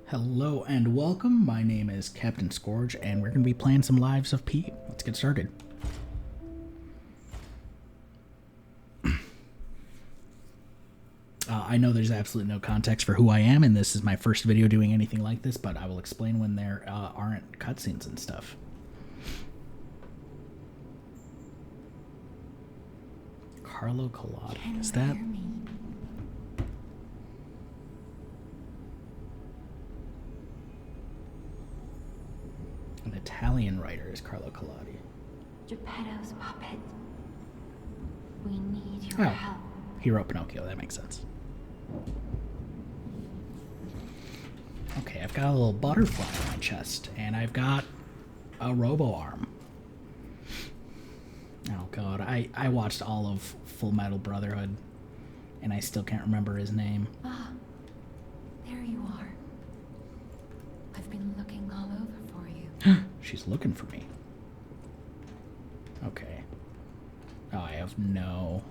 Hello and welcome. My name is Captain Scourge, and we're going to be playing some Lives of P. Let's get started. I know there's absolutely no context for who I am, and this is my first video doing anything like this, but I will explain when there aren't cutscenes and stuff. Carlo Collodi. Is that... An Italian writer is Carlo Collodi. Geppetto's puppet. We need your help. He wrote Pinocchio, that makes sense. Okay, I've got a little butterfly on my chest, and I've got a robo-arm. Oh god, I watched all of Full Metal Brotherhood, and I still can't remember his name. Ah, there you are. I've been looking all over for you. She's looking for me. Okay. Oh, I have no...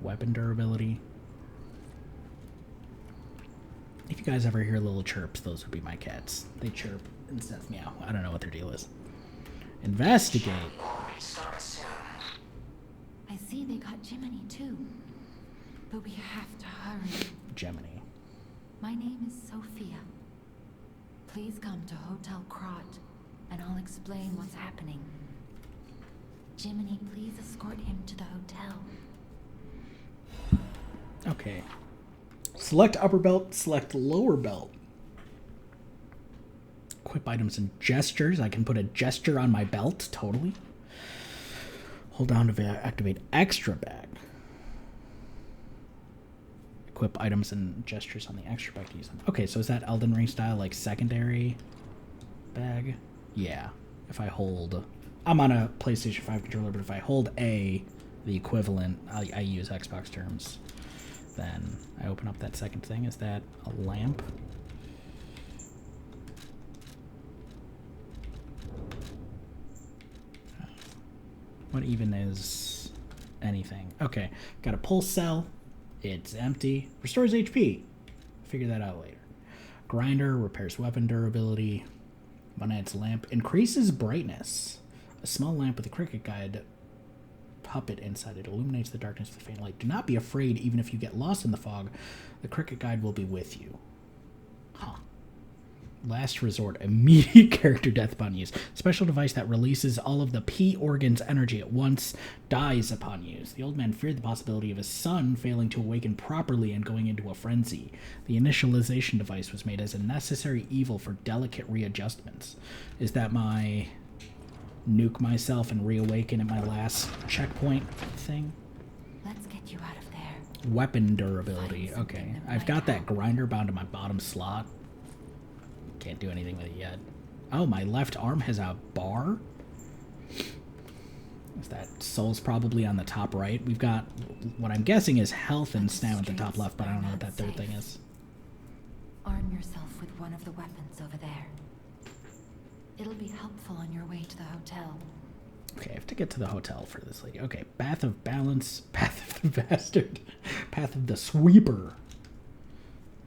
weapon durability. If you guys ever hear little chirps, those would be my cats. They chirp instead of meow. I don't know what their deal is. Investigate. I see they got Jiminy too. But we have to hurry. Gemini. My name is Sophia. Please come to Hotel Crot, and I'll explain what's happening. Jiminy, please escort him to the hotel. Okay. Select upper belt, select lower belt. Equip items and gestures. I can put a gesture on my belt, totally. Hold down to activate extra bag. Equip items and gestures on the extra bag to use them. Okay, so is that Elden Ring style, like secondary bag? Yeah. If I hold... I'm on a PlayStation 5 controller, but if I hold A, the equivalent, I use Xbox terms. Then I open up that second thing. Is that a lamp? What even is anything? Okay, got a pulse cell. It's empty. Restores HP. Figure that out later. Grinder repairs weapon durability. One adds lamp. Increases brightness. A small lamp with a cricket guide puppet inside it illuminates the darkness with a faint light. Do not be afraid, even if you get lost in the fog. The cricket guide will be with you. Huh. Last resort, immediate character death upon use. Special device that releases all of the P organ's energy at once dies upon use. The old man feared the possibility of his son failing to awaken properly and going into a frenzy. The initialization device was made as a necessary evil for delicate readjustments. Is that my nuke myself and reawaken at my last checkpoint thing? Let's get you out of there. Weapon durability. Okay. I've got that grinder bound to my bottom slot. Can't do anything with it yet. Oh, my left arm has a bar? Is that soul's probably on the top right? We've got what I'm guessing is health and stamina at the top left, but I don't know what that third thing is. Arm yourself with one of the weapons over there. It'll be helpful on your way to the hotel. Okay, I have to get to the hotel for this lady. Okay, Path of Balance, Path of the Bastard, Path of the Sweeper.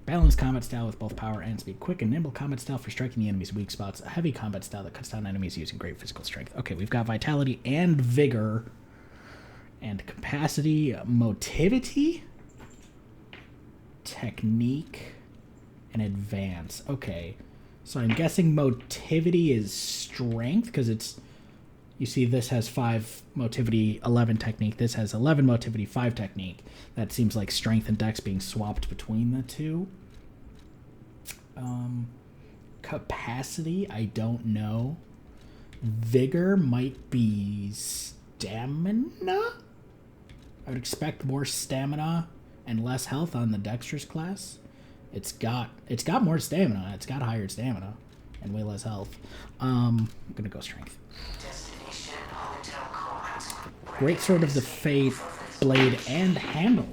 Balanced combat style with both power and speed. Quick and nimble combat style for striking the enemy's weak spots. A heavy combat style that cuts down enemies using great physical strength. Okay, we've got vitality and vigor. And capacity, motivity, technique, and advance. Okay. So I'm guessing motivity is strength, because it's, you see this has 5 motivity, 11 technique. This has 11 motivity, 5 technique. That seems like strength and dex being swapped between the two. Capacity, I don't know. Vigor might be stamina? I would expect more stamina and less health on the dexterous class. It's got more stamina. It's got higher stamina and way less health. I'm gonna go strength. Great Sword of the Faith, blade, and handle.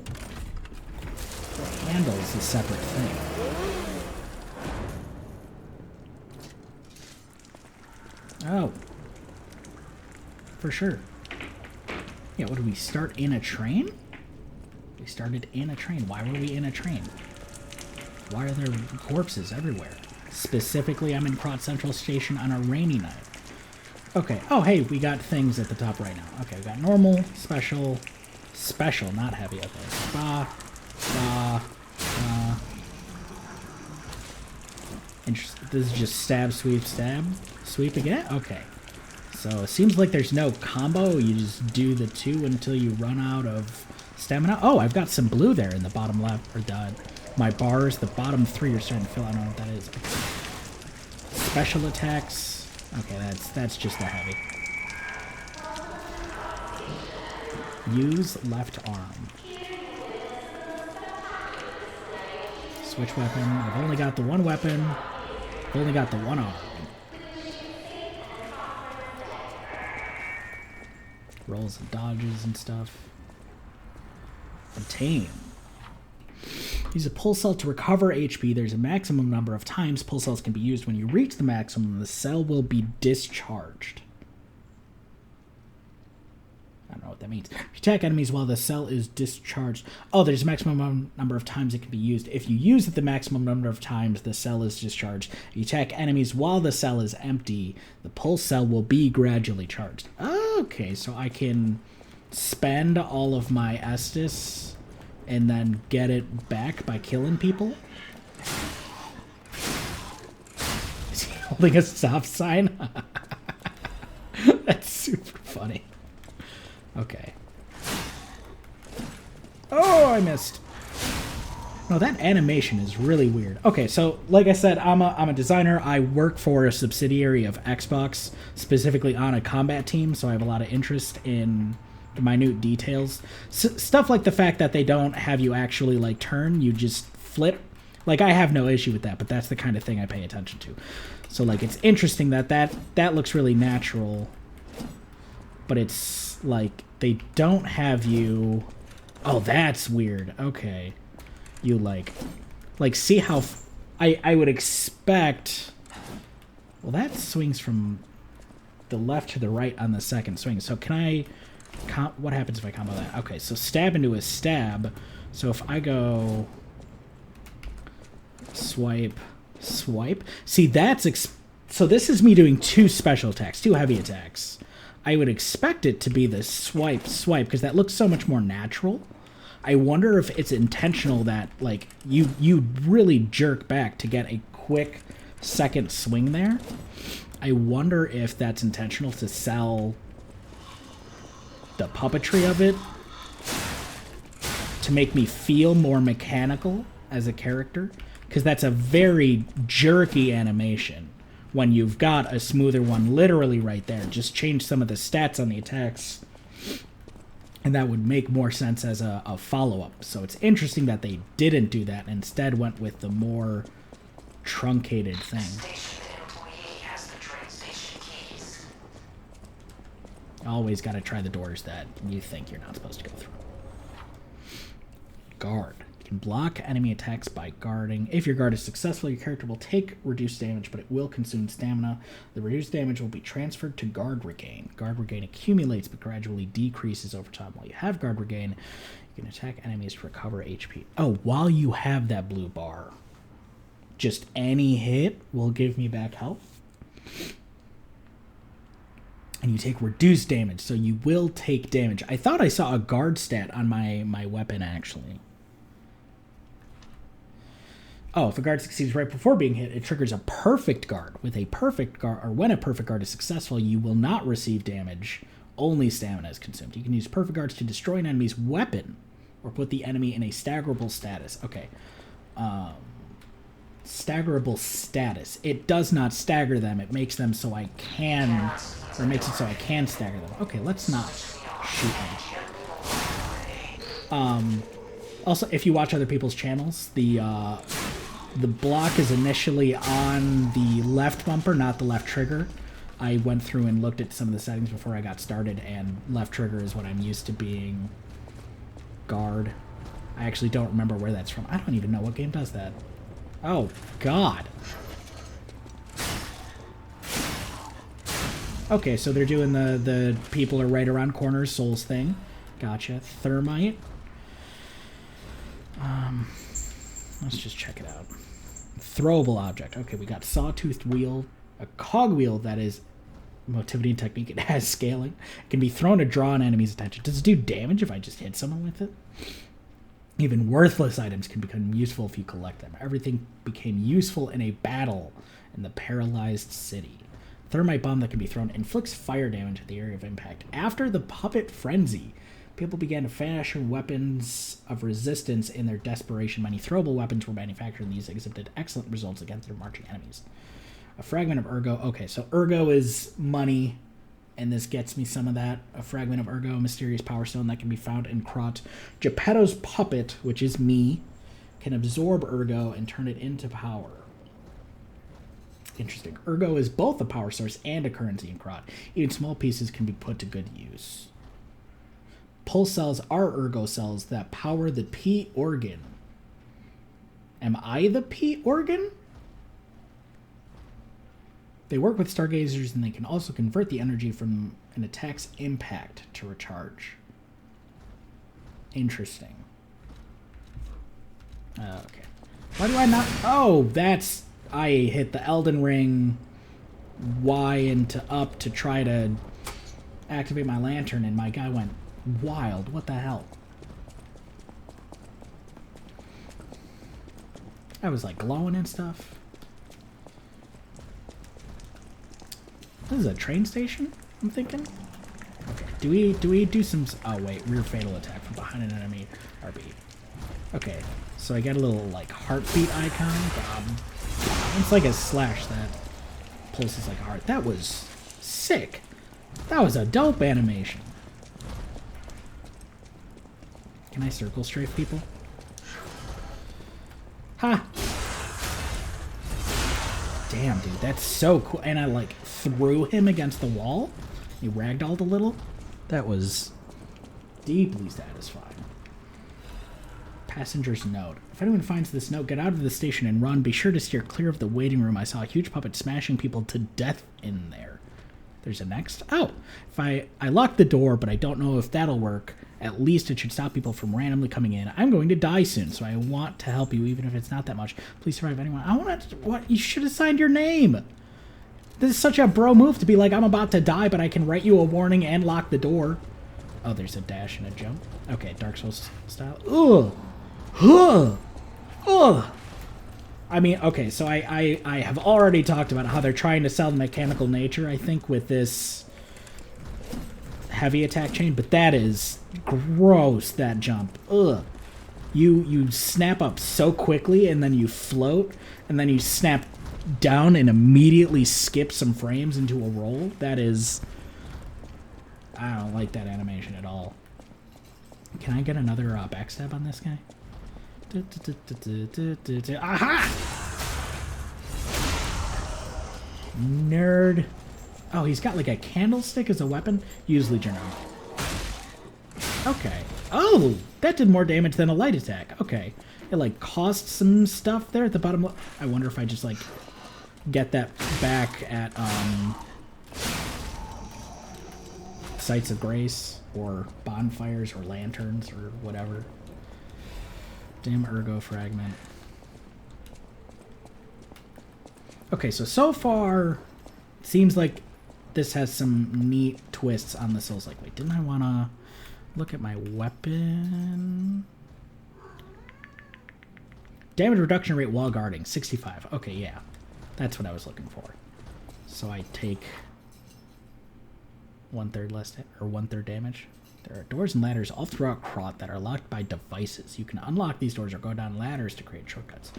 The handle is a separate thing. Oh. For sure. Yeah, what do we start in a train? We started in a train. Why were we in a train? Why are there corpses everywhere? Specifically, I'm in Krot Central Station on a rainy night. Okay. Oh, hey, we got things at the top right now. Okay, we got normal, special, not heavy. Okay. Interesting. This is just stab, sweep again? Okay. So it seems like there's no combo. You just do the two until you run out of stamina. Oh, I've got some blue there in the bottom left, or my bars, the bottom three are starting to fill. I don't know what that is. Okay. Special attacks. Okay, that's just a heavy. Use left arm. Switch weapon. I've only got the one weapon. I've only got the one arm. Rolls and dodges and stuff. Obtain. Use a pull cell to recover HP. There's a maximum number of times pull cells can be used. When you reach the maximum, the cell will be discharged. I don't know what that means. If you attack enemies while the cell is discharged... Oh, there's a maximum number of times it can be used. If you use it the maximum number of times, the cell is discharged. If you attack enemies while the cell is empty, the pull cell will be gradually charged. Okay, so I can spend all of my Estus and then get it back by killing people? Is he holding a stop sign? That's super funny. Okay. Oh, I missed. No, that animation is really weird. Okay, so like I said, I'm a designer. I work for a subsidiary of Xbox, specifically on a combat team, so I have a lot of interest in minute details. Stuff like the fact that they don't have you actually like turn, you just flip. Like, I have no issue with that, but that's the kind of thing I pay attention to. So like, it's interesting that looks really natural, but it's like they don't have you. Oh, that's weird. Okay, you like see how I would expect. Well, that swings from the left to the right on the second swing. So can I? What happens if I combo that? Okay, so stab into a stab. So if I go swipe. See, that's so this is me doing two special attacks, two heavy attacks. I would expect it to be the swipe, because that looks so much more natural. I wonder if it's intentional that, like, you really jerk back to get a quick second swing there. I wonder if that's intentional to sell the puppetry of it, to make me feel more mechanical as a character, because that's a very jerky animation when you've got a smoother one literally right there. Just change some of the stats on the attacks, and that would make more sense as a follow-up. So it's interesting that they didn't do that and instead went with the more truncated thing. Always got to try the doors that you think you're not supposed to go through. Guard. You can block enemy attacks by guarding. If your guard is successful, your character will take reduced damage, but it will consume stamina. The reduced damage will be transferred to guard regain. Guard regain accumulates but gradually decreases over time. While you have guard regain, you can attack enemies to recover HP. Oh, while you have that blue bar, just any hit will give me back health. And you take reduced damage, so you will take damage. I thought I saw a guard stat on my weapon, actually. Oh, if a guard succeeds right before being hit, it triggers a perfect guard. With a perfect guard, or when a perfect guard is successful, you will not receive damage. Only stamina is consumed. You can use perfect guards to destroy an enemy's weapon, or put the enemy in a staggerable status. Okay. Staggerable status. It does not stagger them. It makes them so I can... Or makes it so I can stagger them. Okay, let's not shoot them. Also, if you watch other people's channels, the block is initially on the left bumper, not the left trigger. I went through and looked at some of the settings before I got started, and left trigger is what I'm used to being guard. I actually don't remember where that's from. I don't even know what game does that. Oh, God. Okay, so they're doing the people are right around corners souls thing. Gotcha. Thermite. Let's just check it out. Throwable object. Okay, we got sawtoothed wheel, a cogwheel that is motivity and technique. It has scaling. It can be thrown to draw an enemy's attention. Does it do damage if I just hit someone with it? Even worthless items can become useful if you collect them. Everything became useful in a battle in the paralyzed city. Thermite bomb that can be thrown inflicts fire damage at the area of impact. After the puppet frenzy, people began to fashion weapons of resistance in their desperation. Many throwable weapons were manufactured, and these exhibited excellent results against their marching enemies. A fragment of ergo. Okay, so ergo is money, and this gets me some of that. A fragment of ergo, a mysterious power stone that can be found in Krot. Geppetto's puppet, which is me, can absorb ergo and turn it into power. Interesting. Ergo is both a power source and a currency in Krot. Even small pieces can be put to good use. Pulse cells are ergo cells that power the P organ. Am I the P organ? They work with stargazers, and they can also convert the energy from an attack's impact to recharge. Interesting. Okay. Why do I not... Oh, that's... I hit the Elden Ring Y into up to try to activate my lantern, and my guy went wild. What the hell? I was like glowing and stuff. This is a train station, I'm thinking. Okay, do we do some... Oh, wait, rear fatal attack from behind an enemy. RB. Okay, so I got a little, like, heartbeat icon. It's like a slash that pulses like a heart. That was sick. That was a dope animation. Can I circle strafe people? Ha! Damn, dude, that's so cool. And I, like, threw him against the wall. He ragdolled a little. That was deeply satisfying. Passenger's note. If anyone finds this note, get out of the station and run. Be sure to steer clear of the waiting room. I saw a huge puppet smashing people to death in there. There's a next. Oh, if I locked the door, but I don't know if that'll work. At least it should stop people from randomly coming in. I'm going to die soon, so I want to help you, even if it's not that much. Please survive anyone. I want to... What? You should have signed your name. This is such a bro move to be like, I'm about to die, but I can write you a warning and lock the door. Oh, there's a dash and a jump. Okay, Dark Souls style. Ugh. Ugh. Ugh. I mean, okay, so I have already talked about how they're trying to sell the mechanical nature, I think, with this heavy attack chain, but that is gross, that jump. Ugh. You snap up so quickly, and then you float, and then you snap down and immediately skip some frames into a roll. That is... I don't like that animation at all. Can I get another backstab on this guy? Aha! Nerd. Oh, he's got like a candlestick as a weapon? Use Legionnaire. Okay. Oh, that did more damage than a light attack. Okay. It like cost some stuff there at the bottom. I wonder if I just like get that back at Sites of Grace or bonfires or lanterns or whatever. Damn ergo fragment. Okay, so far it seems like this has some neat twists on the Souls. Like, wait, didn't I want to look at my weapon? Damage reduction rate while guarding, 65. Okay, yeah. That's what I was looking for. So I take 1/3 less, or 1/3 damage. There are doors and ladders all throughout Krot that are locked by devices. You can unlock these doors or go down ladders to create shortcuts.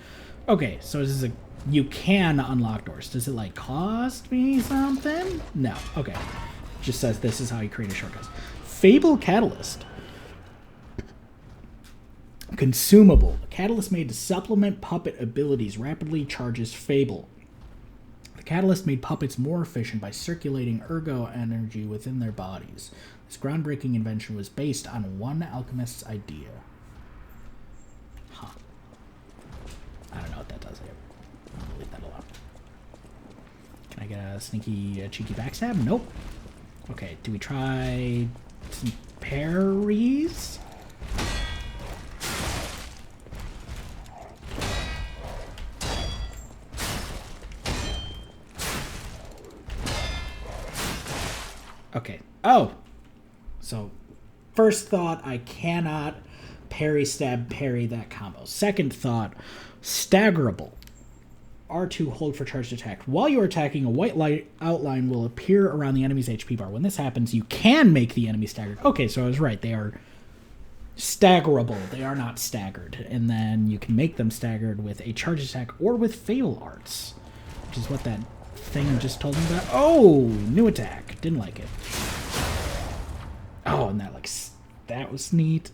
Okay, so this is a... You can unlock doors. Does it, like, cost me something? No. Okay. Just says this is how you create a shortcut. Fable Catalyst. Consumable. A catalyst made to supplement puppet abilities rapidly charges Fable. The catalyst made puppets more efficient by circulating ergo energy within their bodies. This groundbreaking invention was based on one alchemist's idea. Huh. I don't know what that does here. I'm gonna leave that alone. Can I get a sneaky, cheeky backstab? Nope. Okay, do we try some parries? Okay. Oh! So, first thought, I cannot parry, stab, parry that combo. Second thought, staggerable. R2 hold for charged attack. While you are attacking, a white light outline will appear around the enemy's HP bar. When this happens, you can make the enemy staggered. Okay, so I was right. They are staggerable. They are not staggered. And then you can make them staggered with a charged attack or with Fatal Arts, which is what that thing just told me about. Oh, new attack. Didn't like it. Oh, and that was neat.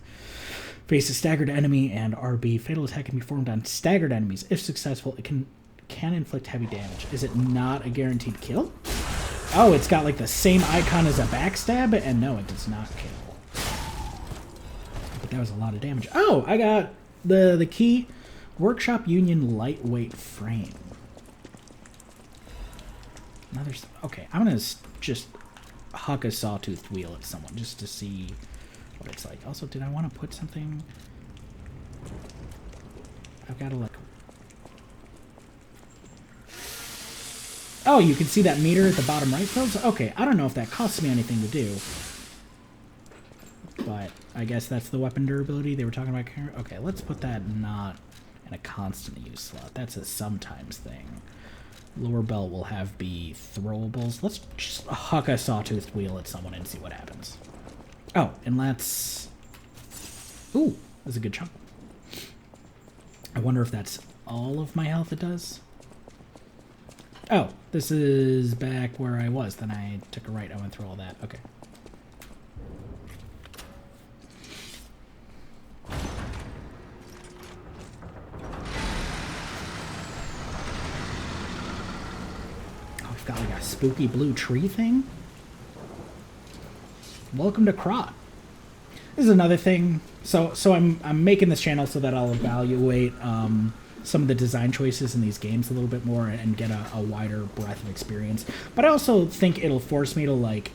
Face a staggered enemy and RB. Fatal attack can be formed on staggered enemies. If successful, it can inflict heavy damage. Is it not a guaranteed kill? Oh, it's got like the same icon as a backstab, and no, it does not kill. But that was a lot of damage. Oh, I got the key. Workshop Union lightweight frame. Okay, I'm gonna just huck a sawtoothed wheel at someone just to see what it's like. Also, did I want to put something? I've got to like. Oh, you can see that meter at the bottom right, folks? Okay, I don't know if that costs me anything to do. But I guess that's the weapon durability they were talking about. Okay, let's put that not in a constant use slot. That's a sometimes thing. Lower belt will have be throwables. Let's just huck a sawtoothed wheel at someone and see what happens. Oh, and let's... Ooh, that's a good chunk. I wonder if that's all of my health it does. Oh, this is back where I was. Then I took a right. I went through all that. Okay. Oh, we've got like a spooky blue tree thing. Welcome to Krot. This is another thing. So I'm making this channel so that I'll evaluate some of the design choices in these games a little bit more and get a wider breadth of experience. But I also think it'll force me to, like,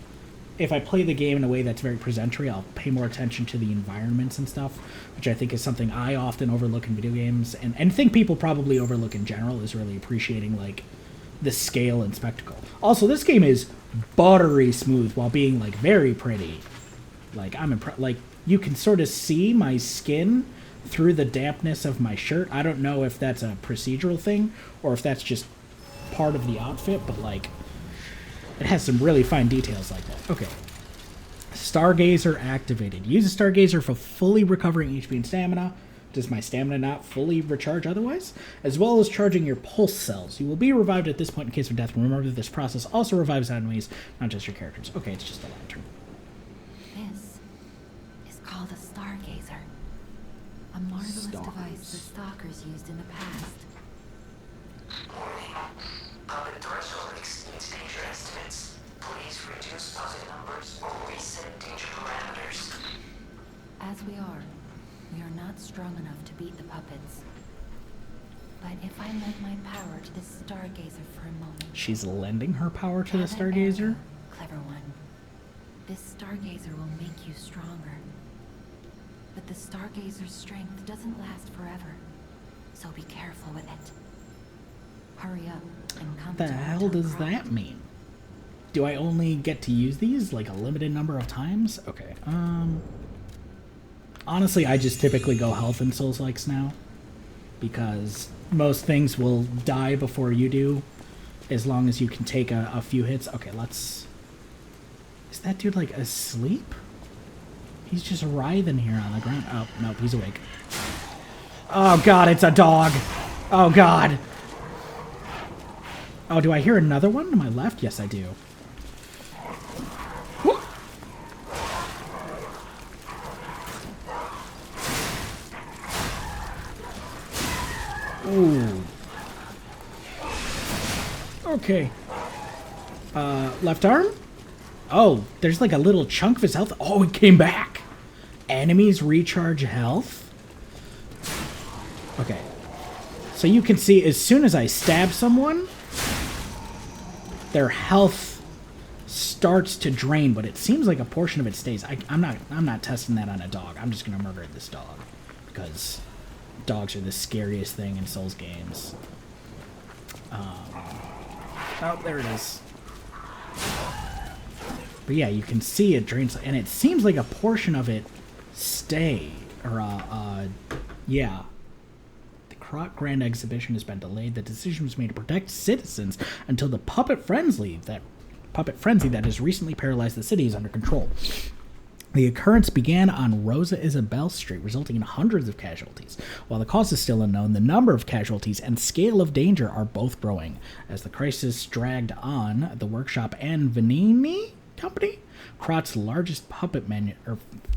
if I play the game in a way that's very presentary, I'll pay more attention to the environments and stuff, which I think is something I often overlook in video games, and think people probably overlook in general, is really appreciating, like, the scale and spectacle. Also, this game is buttery smooth while being, like, very pretty. Like, I'm impressed. Like, you can sort of see my skin through the dampness of my shirt. I don't know if that's a procedural thing or if that's just part of the outfit, but like it has some really fine details like that. Okay. Stargazer activated. Use a Stargazer for fully recovering HP and stamina. Does my stamina not fully recharge otherwise? As well as charging your pulse cells. You will be revived at this point in case of death. Remember that this process also revives enemies, not just your characters. Okay, it's just a lantern. This is called a Stargazer. A marvelous device the stalkers used in the past. Warning. Puppet threshold exceeds danger estimates. Please reduce puppet numbers or reset danger parameters. As we are not strong enough to beat the puppets. But if I lend my power to this Stargazer for a moment... She's lending her power to the Have an Stargazer? arrow, clever one. This Stargazer will make you stronger. But the Stargazer's strength doesn't last forever, so be careful with it. Hurry up and come What the to hell Hotel does Krot. that mean? Do I only get to use these like a limited number of times? Okay. Honestly, I just typically go health and Souls-likes now, because most things will die before you do, as long as you can take a few hits. Okay, let's... Is that dude like asleep? He's just writhing here on the ground. Oh, nope, he's awake. Oh, God, it's a dog. Oh, God. Oh, do I hear another one to my left? Yes, I do. Whoa. Ooh. Okay. Left arm? Oh, there's like a little chunk of his health. Oh, it came back. Enemies recharge health. Okay. So you can see as soon as I stab someone, their health starts to drain, but it seems like a portion of it stays. I'm not testing that on a dog. I'm just gonna murder this dog because dogs are the scariest thing in Souls games. Oh, there it is. But yeah, you can see it drains, and it seems like a portion of it stay, or yeah. The Krot Grand Exhibition has been delayed. The decision was made to protect citizens until the puppet frenzy that has recently paralyzed the city is under control. The occurrence began on Rosa Isabel Street, resulting in hundreds of casualties. While the cause is still unknown, the number of casualties and scale of danger are both growing. As the crisis dragged on, the workshop and Vanini Company, Krot's largest puppet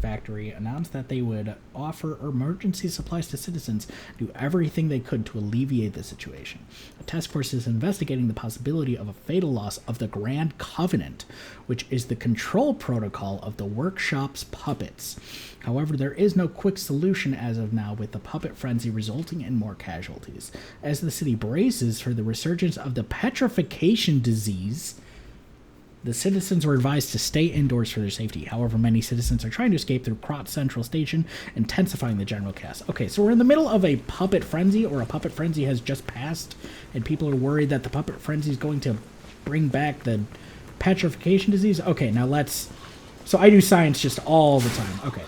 factory, announced that they would offer emergency supplies to citizens, do everything they could to alleviate the situation. A task force is investigating the possibility of a fatal loss of the Grand Covenant, which is the control protocol of the workshop's puppets. However, there is no quick solution as of now, with the puppet frenzy resulting in more casualties. As the city braces for the resurgence of the petrification disease, the citizens were advised to stay indoors for their safety. However, many citizens are trying to escape through Krot Central Station, intensifying the general chaos. Okay, so we're in the middle of a puppet frenzy, or a puppet frenzy has just passed, and people are worried that the puppet frenzy is going to bring back the petrification disease. Okay, now let's... So I do science just all the time. Okay.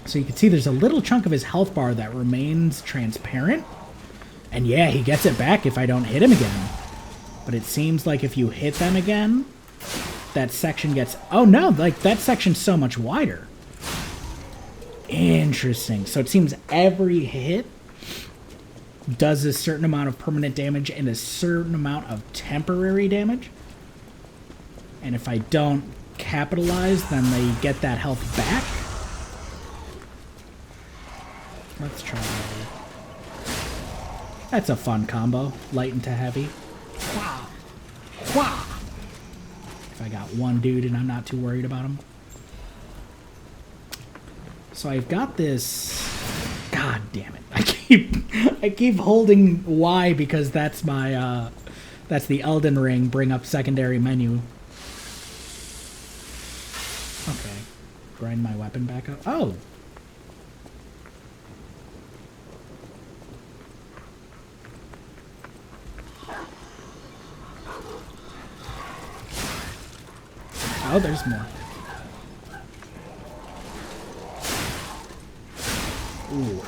So you can see there's a little chunk of his health bar that remains transparent. And yeah, he gets it back if I don't hit him again. But it seems like if you hit them again, that section gets... Oh no, like that section's so much wider. Interesting. So it seems every hit does a certain amount of permanent damage and a certain amount of temporary damage. And if I don't capitalize, then they get that health back. Let's try that. That's a fun combo. Light into heavy. Wow. Wow. If I got one dude and I'm not too worried about him. So I've got this... God damn it. I keep holding Y because that's my, that's the Elden Ring bring up secondary menu. Okay. Grind my weapon back up. Oh! Oh, there's more. Ooh.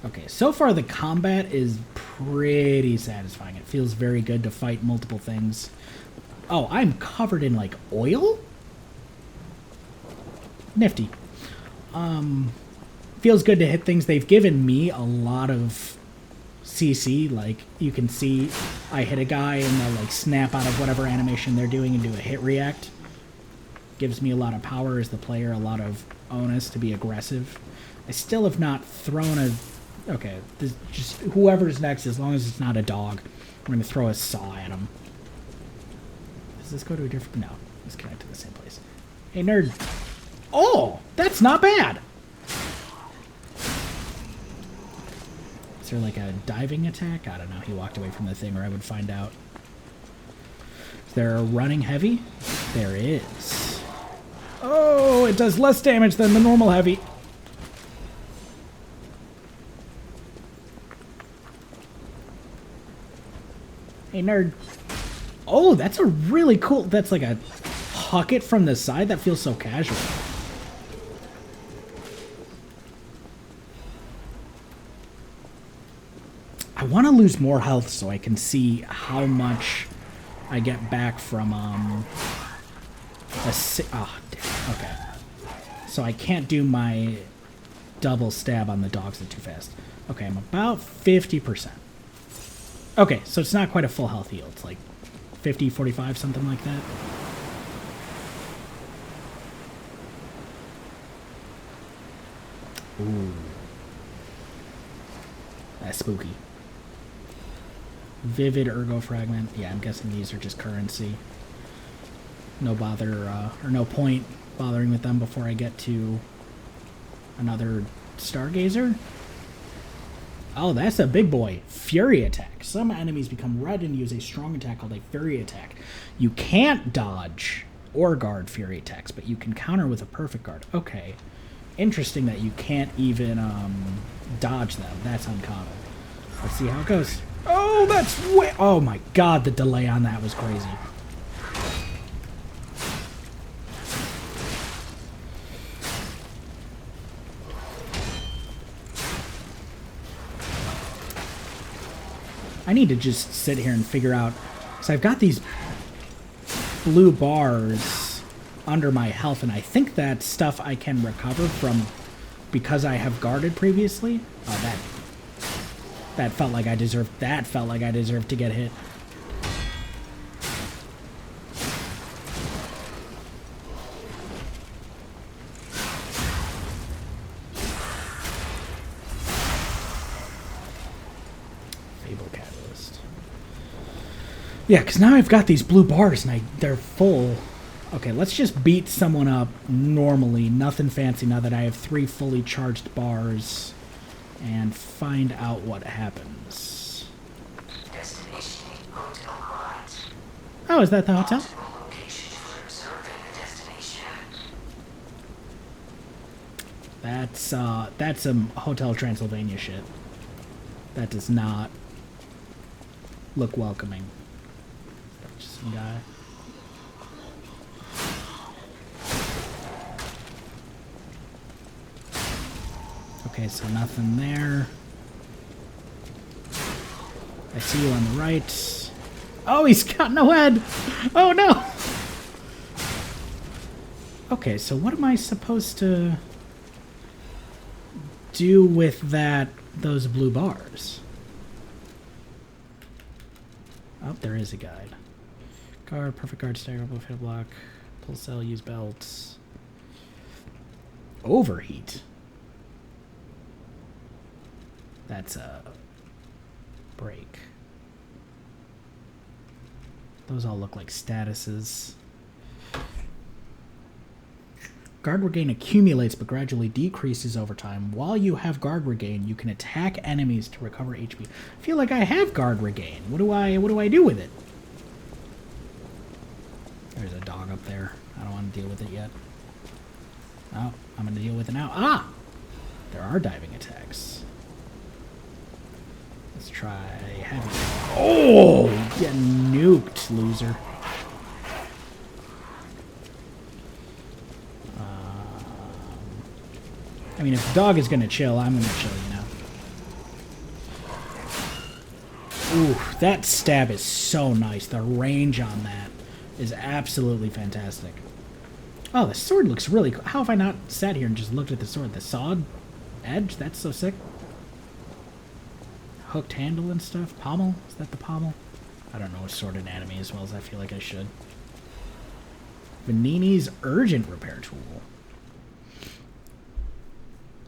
Okay, so far the combat is pretty satisfying. It feels very good to fight multiple things. Oh, I'm covered in, like, oil? Nifty. Feels good to hit things. They've given me a lot of CC. Like, you can see I hit a guy and they'll, like, snap out of whatever animation they're doing and do a hit react. Gives me a lot of power as the player, a lot of onus to be aggressive. I still have not thrown a... Okay, this, just whoever's next, as long as it's not a dog, I'm going to throw a saw at him. Does this go to a different... No, let's connect to the same place. Hey, nerd. Oh, that's not bad. Is there like a diving attack? I don't know. He walked away from the thing, or I would find out. Is there a running heavy? There is. Oh, it does less damage than the normal heavy. Hey, nerd. Oh, that's a really cool... That's like a huck it from the side. That feels so casual. I want to lose more health so I can see how much I get back from, oh, damn. Okay. So I can't do my double stab on the dogs too fast. Okay, I'm about 50%. Okay, so it's not quite a full health heal. It's like 50, 45, something like that. Ooh. That's spooky. Vivid Ergo Fragment. Yeah, I'm guessing these are just currency. No bother, or no point bothering with them before I get to another Stargazer. Oh, that's a big boy. Fury Attack. Some enemies become red and use a strong attack called a Fury Attack. You can't dodge or guard Fury Attacks, but you can counter with a Perfect Guard. Okay. Interesting that you can't even dodge them. That's uncommon. Let's see how it goes. Oh, that's way... Oh my god, the delay on that was crazy. I need to just sit here and figure out... So I've got these blue bars under my health, and I think that's stuff I can recover from because I have guarded previously. Oh, that felt like I deserved... That felt like I deserved to get hit. Yeah, because now I've got these blue bars and they're full. Okay, let's just beat someone up normally. Nothing fancy now that I have 3 fully charged bars. And find out what happens. Destination Hotel Quad. Oh, is that the hotel? Optimal location for observing the destination. That's some Hotel Transylvania shit. That does not look welcoming. Just some guy. Okay, so nothing there. I see you on the right. Oh, he's got no head! Oh no! Okay, so what am I supposed to do with those blue bars? Oh, there is a guide. Guard, perfect guard, staggerable, hit block, pull cell, use belts. Overheat. That's a break. Those all look like statuses. Guard regain accumulates but gradually decreases over time. While you have guard regain, you can attack enemies to recover HP. I feel like I have guard regain. What do I do with it? There's a dog up there. I don't want to deal with it yet. Oh, I'm going to deal with it now. Ah! There are diving attacks. Let's try heavy. Oh! You nuked, loser. I mean, if the dog is going to chill, I'm going to chill, you know. Ooh, that stab is so nice. The range on that is absolutely fantastic. Oh, the sword looks really cool. How have I not sat here and just looked at the sword? The sawed edge? That's so sick. Hooked handle and stuff. Pommel? Is that the pommel? I don't know what sword anatomy as well as I feel like I should. Vanini's Urgent Repair Tool.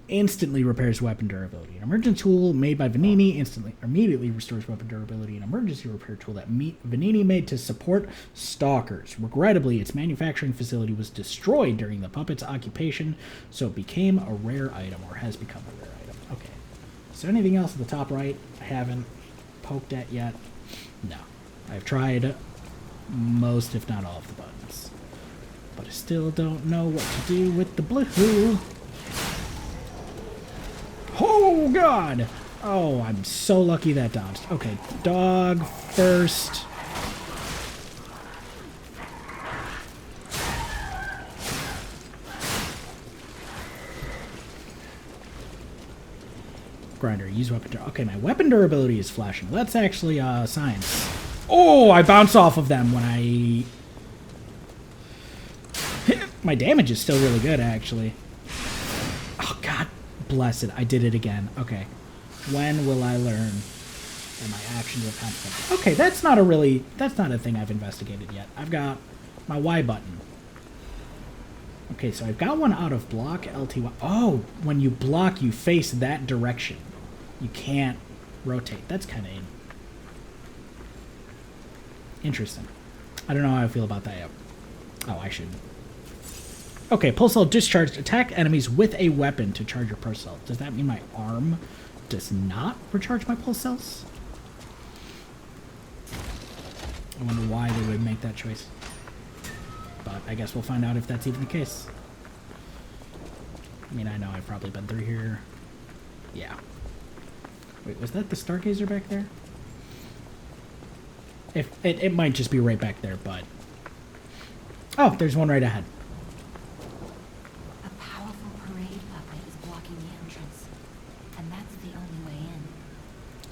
Instantly repairs weapon durability. An emergent tool made by Vanini immediately restores weapon durability. An emergency repair tool that Vanini made to support stalkers. Regrettably, its manufacturing facility was destroyed during the puppet's occupation, so it became a rare item, or has become a rare item. Okay. Is there anything else at the top right I haven't poked at yet? No. I've tried most, if not all, of the buttons. But I still don't know what to do with the blue. Oh, God! Oh, I'm so lucky that dodged. Okay, dog first. Grinder, use weapon durability. Okay, my weapon durability is flashing. That's actually science. Oh, I bounce off of them when I... My damage is still really good, actually. Oh, God. Bless it, I did it again. Okay. When will I learn that my actions are consequences? Okay, that's not a thing I've investigated yet. I've got my Y button. Okay, so I've got one out of block, LTY. Oh, when you block, you face that direction. You can't rotate. That's kind of interesting. I don't know how I feel about that yet. Oh, I should. Okay, pulse cell discharged. Attack enemies with a weapon to charge your pulse cell. Does that mean my arm does not recharge my pulse cells? I wonder why they would make that choice. But I guess we'll find out if that's even the case. I mean, I know I've probably been through here. Yeah. Wait, was that the Stargazer back there? If it might just be right back there, but... Oh, there's one right ahead.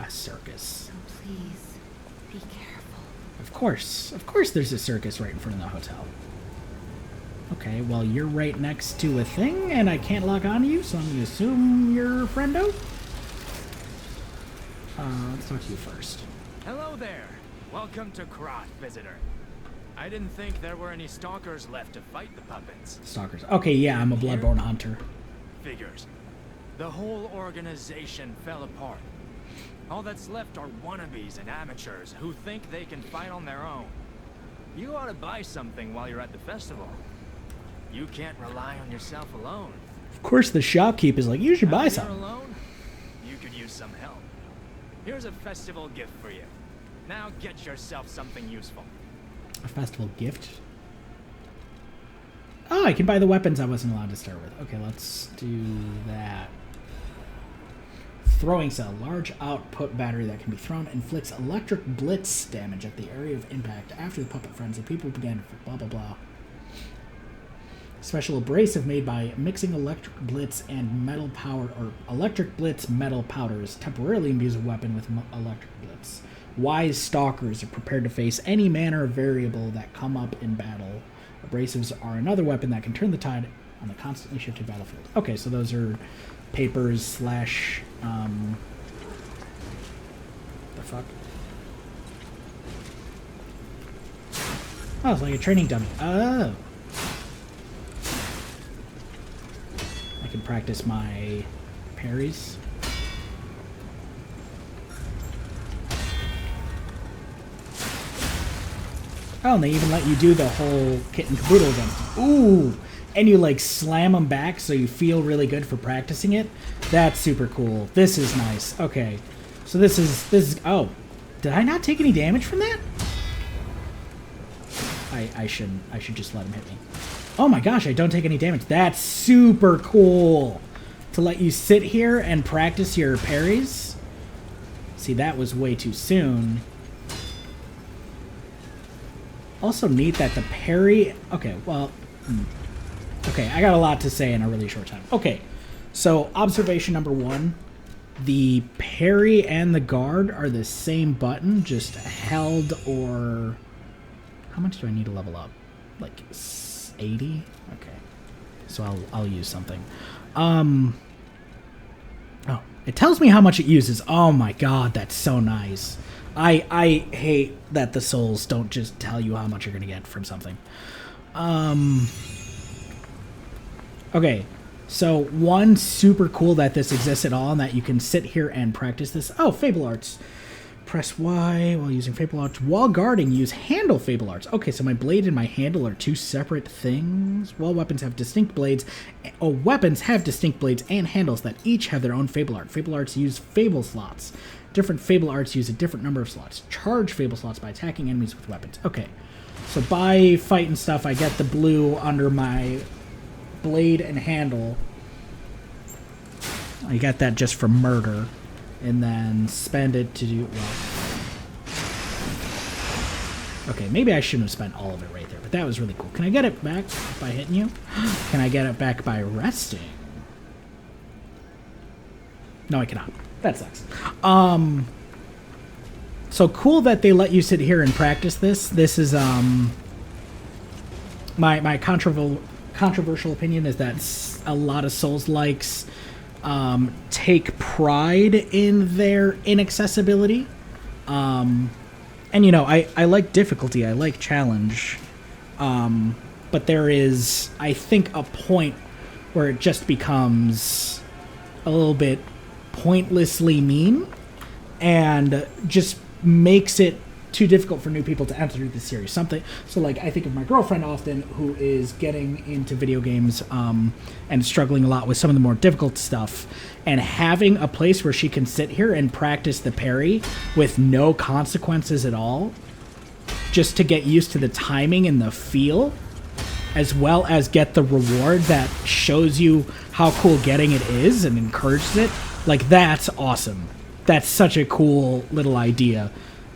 A circus. So please, be careful. Of course there's a circus right in front of the hotel. Okay, well, you're right next to a thing, and I can't lock onto you, so I'm going to assume you're a friendo. Let's talk to you first. Hello there. Welcome to Croft, visitor. I didn't think there were any stalkers left to fight the puppets. Stalkers. Okay, yeah, I'm a bloodborne hunter. Figures. The whole organization fell apart. All that's left are wannabes and amateurs who think they can fight on their own. You ought to buy something while you're at the festival. You can't rely on yourself alone. Of course, the shopkeep is like, you should buy Now something. you're alone, you could use some help. Here's a festival gift for you. Now get yourself something useful. A festival gift? Oh, I can buy the weapons I wasn't allowed to start with. Okay, let's do that. Throwing cell. Large output battery that can be thrown inflicts electric blitz damage at the area of impact. After the puppet frenzy, people began blah blah blah. Special abrasive made by mixing electric blitz and metal powder, or electric blitz metal powders. Temporarily imbues a weapon with electric blitz. Wise stalkers are prepared to face any manner of variable that come up in battle. Abrasives are another weapon that can turn the tide on the constantly shifted battlefield. Okay, so those are papers slash the fuck? Oh, it's like a training dummy. Oh. I can practice my parries. Oh, and they even let you do the whole kit and caboodle again. Ooh! And you, like, slam them back so you feel really good for practicing it. That's super cool. This is nice. Okay. So this is... Oh. Did I not take any damage from that? I should just let him hit me. Oh my gosh, I don't take any damage. That's super cool. To let you sit here and practice your parries. See, that was way too soon. Also neat that the parry... Okay, well... Okay, I got a lot to say in a really short time. Okay, so observation number one. The parry and the guard are the same button, just held or... How much do I need to level up? Like 80? Okay. So I'll use something. Oh, it tells me how much it uses. Oh my god, that's so nice. I hate that the souls don't just tell you how much you're gonna get from something. Okay, so one super cool that this exists at all and that you can sit here and practice this. Oh, Fable Arts. Press Y while using Fable Arts. While guarding, use Handle Fable Arts. Okay, so my blade and my handle are two separate things. While weapons have distinct blades, weapons have distinct blades and handles that each have their own Fable Art. Fable Arts use Fable slots. Different Fable Arts use a different number of slots. Charge Fable slots by attacking enemies with weapons. Okay, so by fighting stuff, I get the blue under my blade and handle. I got that just for murder. And then spend it to do... Well... Okay, maybe I shouldn't have spent all of it right there, but that was really cool. Can I get it back by hitting you? Can I get it back by resting? No, I cannot. That sucks. So cool that they let you sit here and practice this. This is, my controversial opinion is that a lot of Souls-likes take pride in their inaccessibility. And, you know, I like difficulty. I like challenge. But there is, I think, a point where it just becomes a little bit pointlessly mean and just makes it too difficult for new people to enter the series. Something so, like, I think of my girlfriend often, who is getting into video games and struggling a lot with some of the more difficult stuff, and having a place where she can sit here and practice the parry with no consequences at all, just to get used to the timing and the feel, as well as get the reward that shows you how cool getting it is and encourages it. Like, that's awesome. That's such a cool little idea.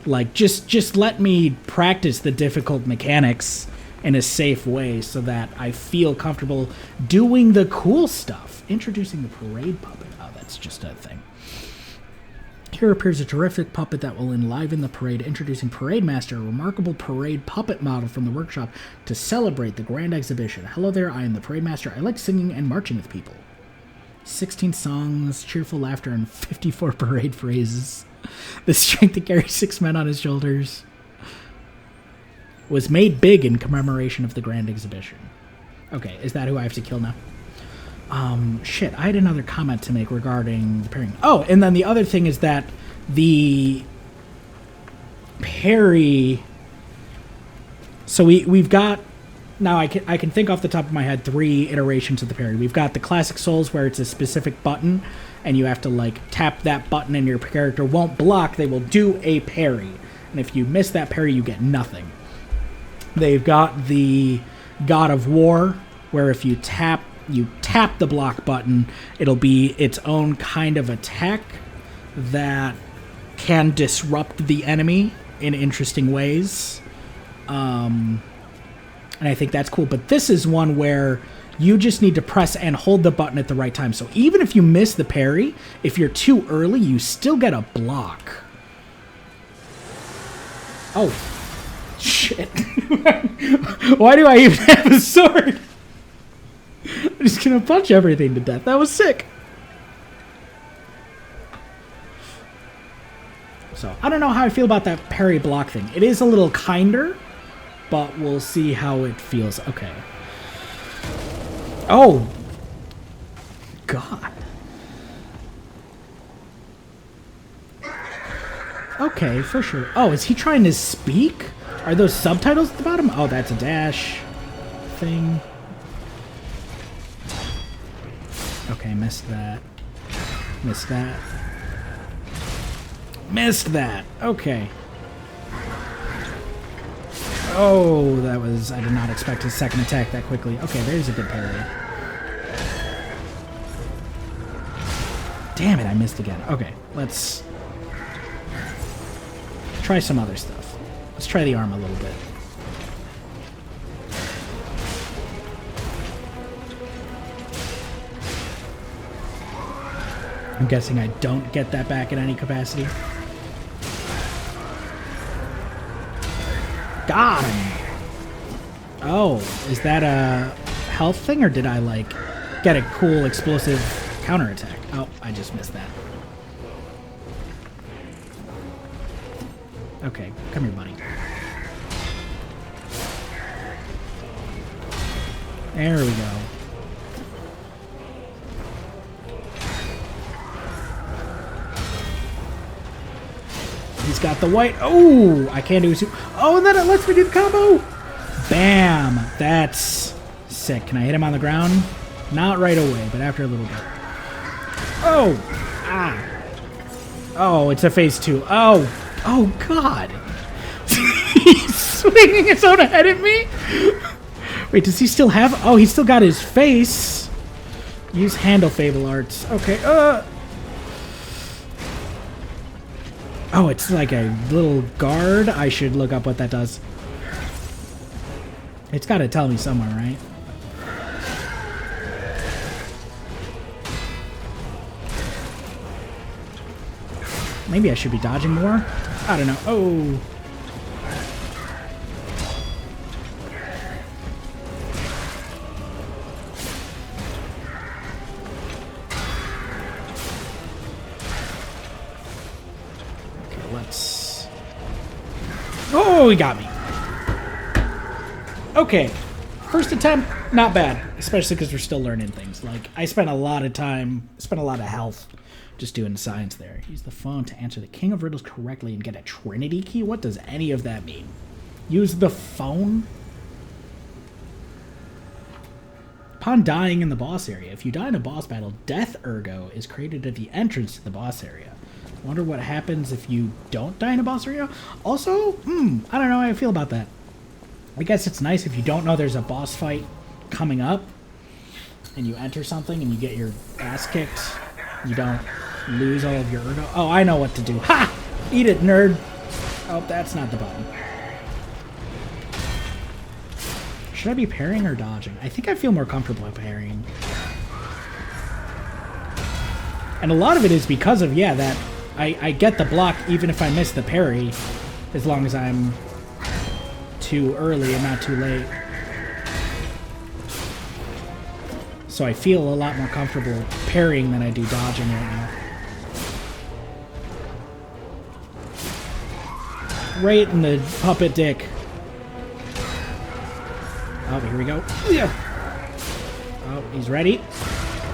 Like, just let me practice the difficult mechanics in a safe way so that I feel comfortable doing the cool stuff. Introducing the parade puppet. Oh, that's just a thing. here appears a terrific puppet that will enliven the parade, introducing Parade Master, a remarkable parade puppet model from the workshop to celebrate the grand exhibition. Hello there, I am the Parade Master. I like singing and marching with people. 16 songs, cheerful laughter, and 54 parade phrases. The strength to carry 6 men on his shoulders was made big in commemoration of the grand exhibition. Okay, is that who I have to kill now? Shit, I had another comment to make regarding the parrying. Oh, and then the other thing is that the parry... So we've got... Now, I can think off the top of my head 3 iterations of the parry. We've got the classic Souls where it's a specific button, and you have to, like, tap that button and your character won't block. They will do a parry. And if you miss that parry, you get nothing. They've got the God of War, where if you tap the block button, it'll be its own kind of attack that can disrupt the enemy in interesting ways. And I think that's cool. But this is one where you just need to press and hold the button at the right time. So even if you miss the parry, if you're too early, you still get a block. Oh, shit. Why do I even have a sword? I'm just gonna punch everything to death. That was sick. So, I don't know how I feel about that parry block thing. It is a little kinder, but we'll see how it feels. Okay. Oh! God. Okay, for sure. Oh, is he trying to speak? Are those subtitles at the bottom? Oh, that's a dash thing. Okay, missed that. Missed that. Missed that. Okay. Oh, that was... I did not expect his second attack that quickly. Okay, there's a good parry. Damn it, I missed again. Okay, let's try some other stuff. Let's try the arm a little bit. I'm guessing I don't get that back in any capacity. Got him! Oh, is that a health thing, or did I, like, get a cool explosive counterattack? Oh, I just missed that. Okay, come here, buddy. There we go. He's got the white. Oh, I can't do a super. Oh, and then it lets me do the combo. Bam. That's sick. Can I hit him on the ground? Not right away, but after a little bit. Oh. Ah. Oh, it's a phase 2. Oh. Oh, God. He's swinging his own head at me? Wait, does he still have... Oh, he's still got his face. Use handle Fable Arts. Okay, Oh, it's like a little guard. I should look up what that does. It's got to tell me somewhere, right? Maybe I should be dodging more? I don't know. Oh. Oh, he got me. Okay. First attempt, not bad. Especially because we're still learning things. Like, I spent a lot of time, spent a lot of health just doing science there. Use the phone to answer the King of Riddles correctly and get a Trinity key? What does any of that mean? Use the phone? Upon dying in the boss area, if you die in a boss battle, Death Ergo is created at the entrance to the boss area. Wonder what happens if you don't die in a boss area? Also, I don't know how I feel about that. I guess it's nice if you don't know there's a boss fight coming up and you enter something and you get your ass kicked. You don't lose all of your ergo. Oh, I know what to do. Ha! Eat it, nerd. Oh, that's not the button. Should I be parrying or dodging? I think I feel more comfortable parrying. And a lot of it is because of, yeah, that I get the block even if I miss the parry, as long as I'm too early and not too late. So I feel a lot more comfortable parrying than I do dodging right now. Right in the puppet dick. Oh, here we go. Yeah. Oh, he's ready.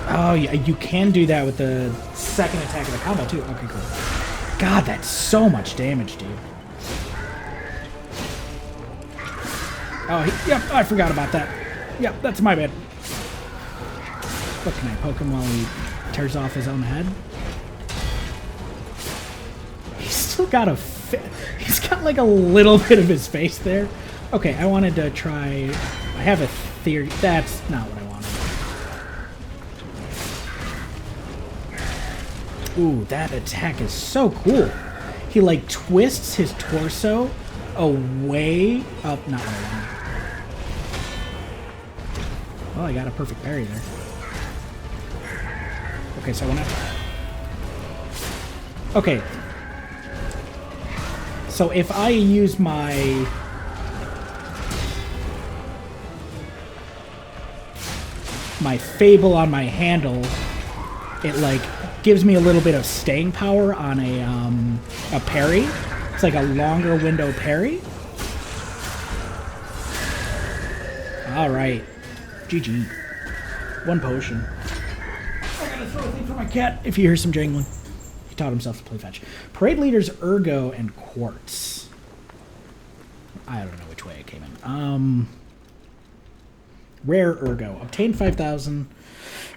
Oh, yeah, you can do that with the second attack of the combo, too. Okay, cool. God, that's so much damage, dude. Oh, yep, I forgot about that. Yep, that's my bad. What, can I poke him while he tears off his own head? He's still got a... He's got, like, a little bit of his face there. Okay, I wanted to try... I have a theory. That's not what I wanted. Ooh, that attack is so cool. He, like, twists his torso away... Oh, not what I wanted. Well, I got a perfect parry there. Okay, so I want to... Okay. So if I use my... Fable on my handle, it, like, gives me a little bit of staying power on a parry. It's like a longer window parry. Alright. GG. One potion. I gotta throw a thing for my cat if you hear some jangling. He taught himself to play fetch. Parade leaders Ergo and Quartz. I don't know which way it came in. Rare Ergo. Obtained 5,000.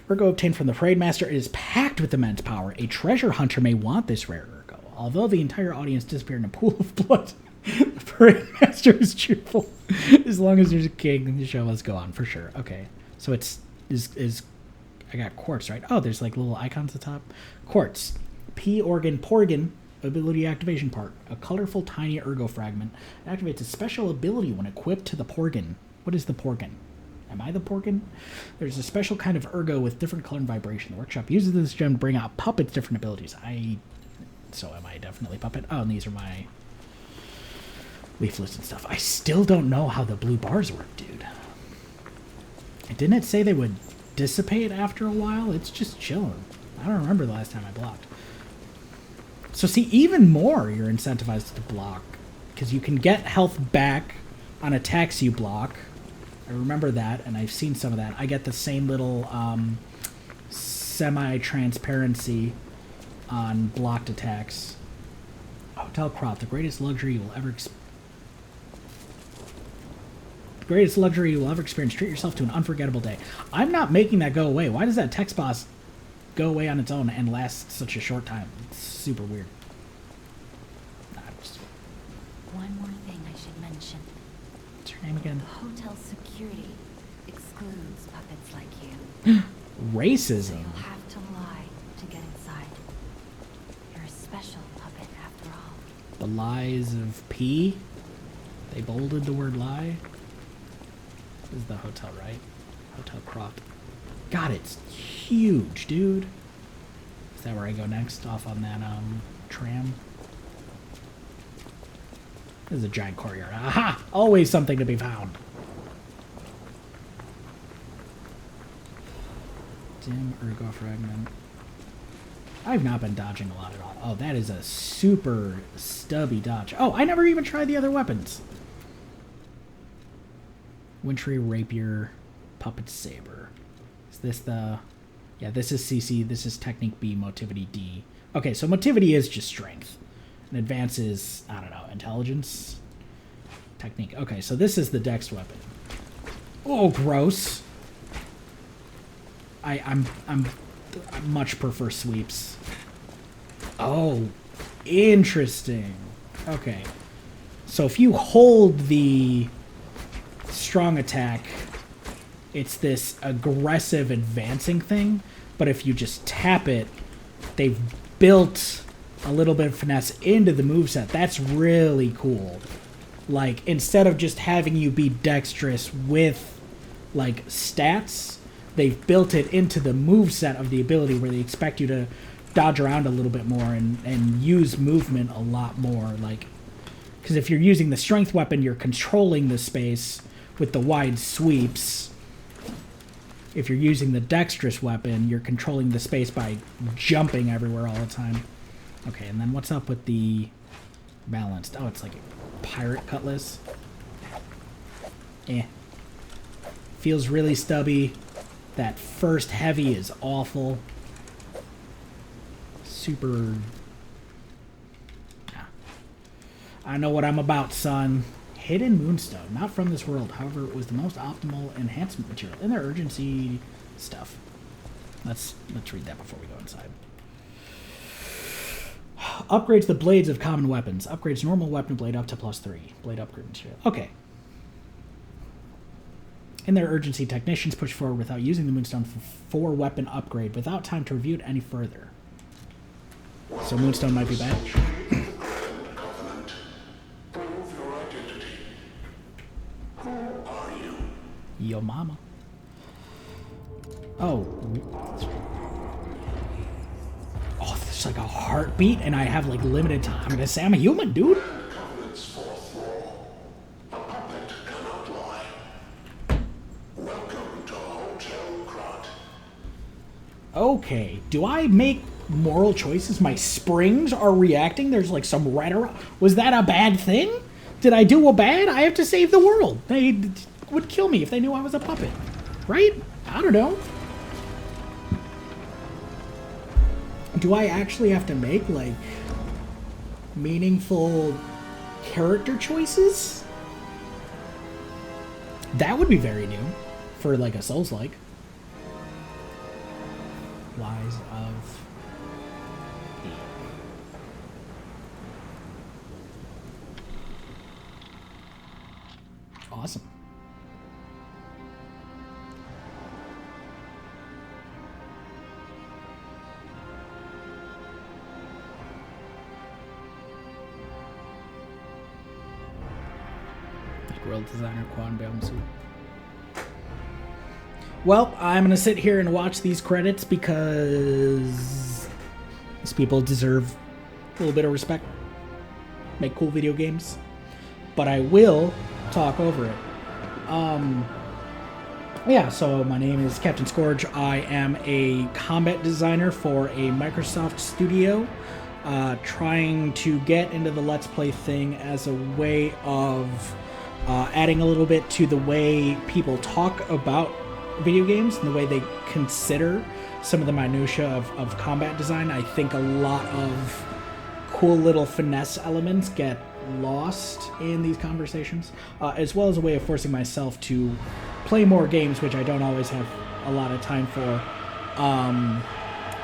Ergo obtained from the Parade Master. It is packed with immense power. A treasure hunter may want this rare Ergo. Although the entire audience disappeared in a pool of blood, the Parade Master is cheerful. As long as there's a king, the show must go on, for sure. Okay. So it's... I got Quartz, right? Oh, there's like little icons at the top. Quartz. P-Organ Porgan. Ability activation part. A colorful tiny Ergo fragment. It activates a special ability when equipped to the Porgan. What is the Porgan? Am I the Porgan? There's a special kind of Ergo with different color and vibration. The workshop uses this gem to bring out Puppet's different abilities. So am I definitely Puppet? Oh, and these are my leaflets and stuff. I still don't know how the blue bars work, dude. Didn't it say they would dissipate after a while? It's just chilling. I don't remember the last time I blocked. So see, even more you're incentivized to block, because you can get health back on attacks you block. I remember that, and I've seen some of that. I get the same little semi-transparency on blocked attacks. Hotel Crop, the greatest luxury you will ever experience. Treat yourself to an unforgettable day. I'm not making that go away. Why does that text box go away on its own and last such a short time? It's super weird. One more thing I should mention. What's your name again? Hotel security excludes puppets like you. Racism. So you'll have to lie to get inside. You're a special puppet after all. The lies of P? They bolded the word lie? This is the hotel, right? Hotel Crop. God, it's huge, dude. Is that where I go next? Off on that, tram? This is a giant courtyard. Aha! Always something to be found. Dim Ergo fragment. I've not been dodging a lot at all. Oh, that is a super stubby dodge. Oh, I never even tried the other weapons. Wintry Rapier, Puppet Saber. Is this the... Yeah, this is CC. This is Technique B, Motivity D. Okay, so Motivity is just strength. And Advance is, I don't know, Intelligence? Technique. Okay, so this is the Dex weapon. Oh, gross. I much prefer sweeps. Oh, interesting. Okay. So if you hold the strong attack, it's this aggressive advancing thing, but if you just tap it, they've built a little bit of finesse into the moveset. That's really cool. Like, instead of just having you be dexterous with, like, stats, they've built it into the moveset of the ability where they expect you to dodge around a little bit more and use movement a lot more. Like, because if you're using the strength weapon, you're controlling the space with the wide sweeps. If you're using the dexterous weapon, you're controlling the space by jumping everywhere all the time. Okay, and then what's up with the balanced? Oh, it's like a pirate cutlass. Eh. Feels really stubby. That first heavy is awful. Super... Yeah. I know what I'm about, son. Hidden Moonstone. Not from this world. However, it was the most optimal enhancement material in their urgency stuff. Let's read that before we go inside. Upgrades the blades of common weapons. Upgrades normal weapon blade up to +3. Blade upgrade material. Okay. In their urgency, technicians push forward without using the Moonstone for weapon upgrade without time to review it any further. So Moonstone might be bad. Yo mama. Oh. Oh, there's like a heartbeat and I have like limited time. I'm gonna say I'm a human, dude. Okay, do I make moral choices? My springs are reacting? There's like some red around. Was that a bad thing? Did I do a bad? I have to save the world. They would kill me if they knew I was a puppet. Right? I don't know. Do I actually have to make like meaningful character choices? That would be very new for like a Souls-like. Lies of P. Awesome. World designer quad balance suit. Well, I'm going to sit here and watch these credits because these people deserve a little bit of respect. Make cool video games. But I will talk over it. Yeah, so my name is Captain Scourge. I am a combat designer for a Microsoft studio. Trying to get into the Let's Play thing as a way of adding a little bit to the way people talk about video games and the way they consider some of the minutia of combat design. I think a lot of cool little finesse elements get lost in these conversations, as well as a way of forcing myself to play more games, which I don't always have a lot of time for,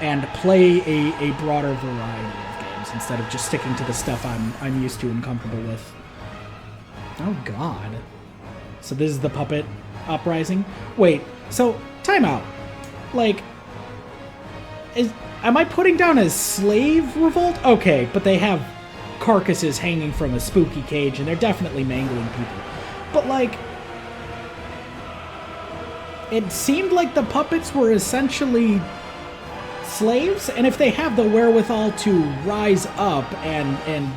and play a broader variety of games instead of just sticking to the stuff I'm used to and comfortable with. Oh god. So this is the puppet uprising? Wait, so time out. Like, am I putting down a slave revolt? Okay, but they have carcasses hanging from a spooky cage and they're definitely mangling people. But like, it seemed like the puppets were essentially slaves, and if they have the wherewithal to rise up and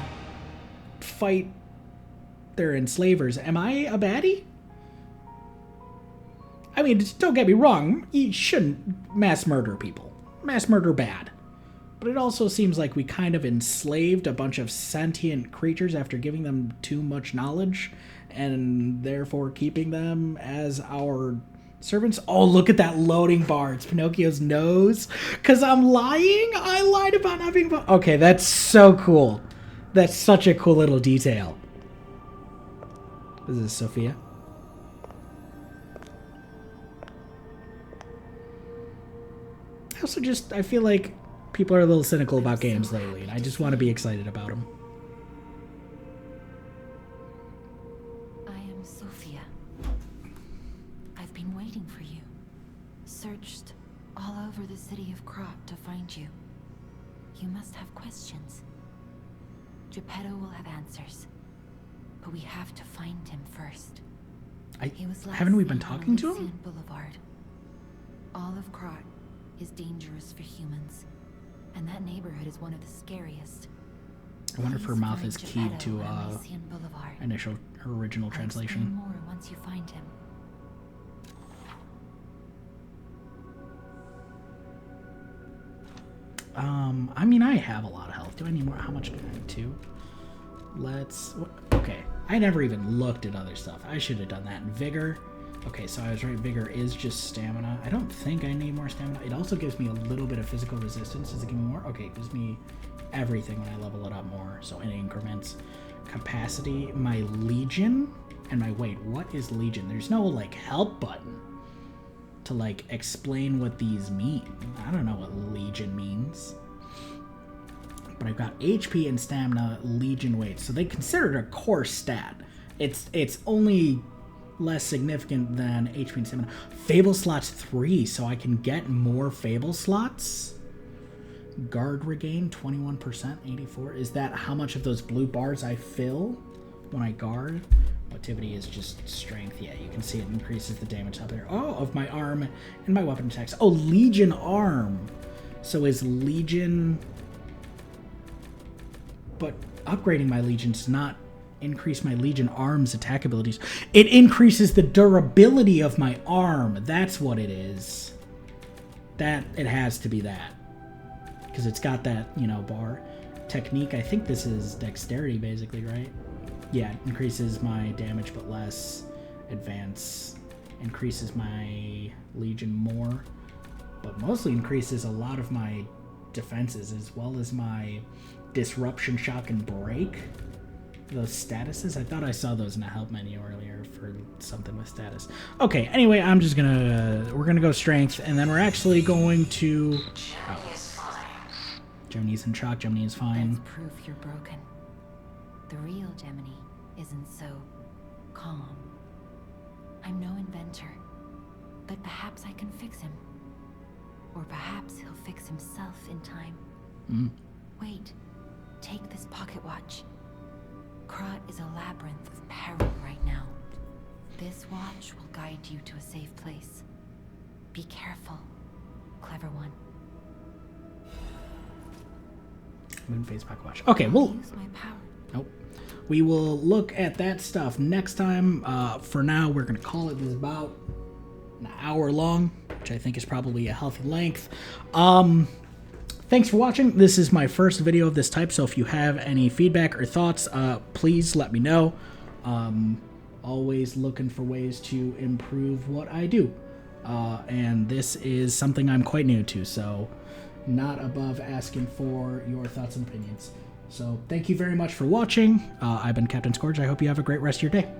fight their enslavers, am I a baddie? I mean, don't get me wrong, you shouldn't mass murder people. Mass murder bad. But it also seems like we kind of enslaved a bunch of sentient creatures after giving them too much knowledge, and therefore keeping them as our servants. Oh, look at that loading bar. It's Pinocchio's nose. Because I'm lying? I lied about not being... Okay, that's so cool. That's such a cool little detail. This is Sophia. I feel like people are a little cynical about games lately, and I just want to be excited about them. I am Sophia. I've been waiting for you. Searched all over the city of Krot to find you. You must have questions. Geppetto will have answers. But we have to find him first. Haven't we been talking to him? Boulevard. All of Krot is dangerous for humans, and that neighborhood is one of the scariest. I wonder if her Please mouth find is keyed Geppetto to on Elysian Boulevard. her original I'll translation. explain more once you find him. I mean, I have a lot of health. Do I need more? How much do I need? 2? Okay. I never even looked at other stuff. I should have done that. Vigor. Okay, so I was right. Vigor is just stamina. I don't think I need more stamina. It also gives me a little bit of physical resistance. Does it give me more? Okay, it gives me everything when I level it up more. So in increments. Capacity. My Legion. And my wait, what is Legion? There's no, like, help button to, like, explain what these mean. I don't know what Legion means. But I've got HP and stamina, Legion weight. So they consider it a core stat. It's only less significant than HP and stamina. Fable slots 3, so I can get more Fable slots. Guard regain, 21%, 84. Is that how much of those blue bars I fill when I guard? Motivity is just strength. Yeah, you can see it increases the damage out there. Oh, of my arm and my weapon attacks. Oh, Legion arm. So is Legion... But upgrading my Legion does not increase my Legion arm's attack abilities. It increases the durability of my arm. That's what it is. That, it has to be that. Because it's got that, you know, bar. Technique, I think this is dexterity, basically, right? Yeah, it increases my damage, but less. Advance increases my Legion more. But mostly increases a lot of my defenses, as well as my disruption, shock, and break. Those statuses, I thought I saw those in a help menu earlier for something with status. Okay, anyway, I'm just gonna, we're gonna go strength, and then we're actually going to... Gemini is fine. Gemini's in shock, Gemini is fine. That's proof you're broken. The real Gemini isn't so calm. I'm no inventor, but perhaps I can fix him. Or perhaps he'll fix himself in time. Wait, take this pocket watch. Krat is a labyrinth of peril right now. This watch will guide you to a safe place. Be careful, clever one. Moon phase pocket watch. Okay, we'll... Use my power. Nope. We will look at that stuff next time. For now, we're going to call it. This is about an hour long, which I think is probably a healthy length. Thanks for watching. This is my first video of this type, so if you have any feedback or thoughts, please let me know. Always looking for ways to improve what I do. And this is something I'm quite new to, so not above asking for your thoughts and opinions. So thank you very much for watching. I've been Captain Scourge. I hope you have a great rest of your day.